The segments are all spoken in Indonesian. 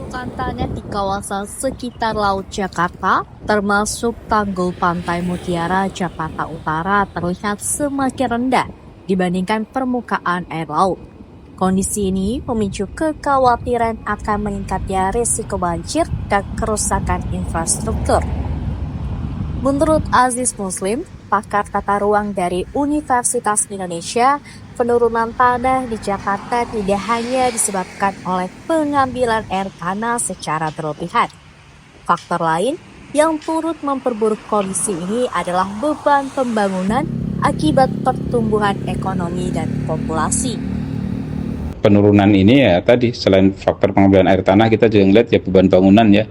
Permukaan tanah di kawasan sekitar Laut Jakarta, termasuk Tanggul Pantai Mutiara, Jakarta Utara, terlihat semakin rendah dibandingkan permukaan air laut. Kondisi ini memicu kekhawatiran akan meningkatnya risiko banjir dan kerusakan infrastruktur. Menurut Aziz Muslim, pakar tata ruang dari Universitas Indonesia, penurunan tanah di Jakarta tidak hanya disebabkan oleh pengambilan air tanah secara berlebihan. Faktor lain yang turut memperburuk kondisi ini adalah beban pembangunan akibat pertumbuhan ekonomi dan populasi. Penurunan ini ya tadi, selain faktor pengambilan air tanah, kita juga melihat ya beban bangunan ya.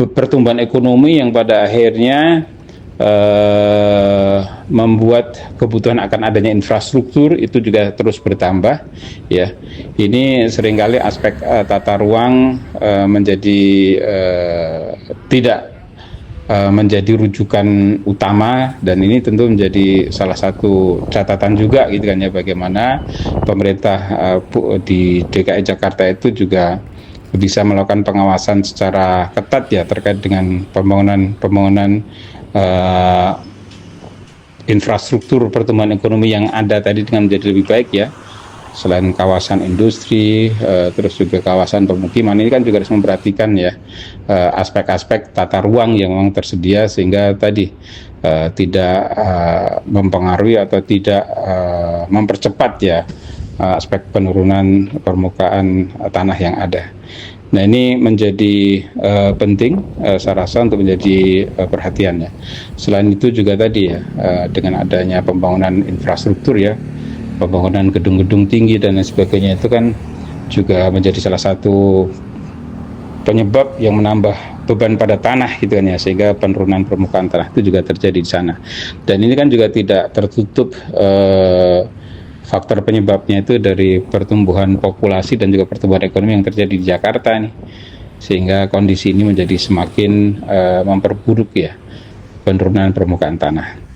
Pertumbuhan ekonomi yang pada akhirnya membuat kebutuhan akan adanya infrastruktur itu juga terus bertambah ya. Ini seringkali aspek tata ruang menjadi tidak menjadi rujukan utama, dan ini tentu menjadi salah satu catatan juga gitu kan ya, bagaimana pemerintah di DKI Jakarta itu juga bisa melakukan pengawasan secara ketat ya terkait dengan pembangunan infrastruktur pertumbuhan ekonomi yang ada tadi dengan menjadi lebih baik ya. Selain kawasan industri, terus juga kawasan pemukiman, ini kan juga harus memperhatikan ya aspek-aspek tata ruang yang memang tersedia, sehingga tadi tidak mempengaruhi atau tidak mempercepat ya aspek penurunan permukaan tanah yang ada. Nah, ini menjadi penting saya rasa untuk menjadi perhatian ya. Selain itu juga tadi ya dengan adanya pembangunan infrastruktur ya, pembangunan gedung-gedung tinggi dan lain sebagainya, itu kan juga menjadi salah satu penyebab yang menambah beban pada tanah gitu kan ya, sehingga penurunan permukaan tanah itu juga terjadi di sana. Dan ini kan juga tidak tertutup faktor penyebabnya itu dari pertumbuhan populasi dan juga pertumbuhan ekonomi yang terjadi di Jakarta nih, sehingga kondisi ini menjadi semakin memperburuk ya penurunan permukaan tanah.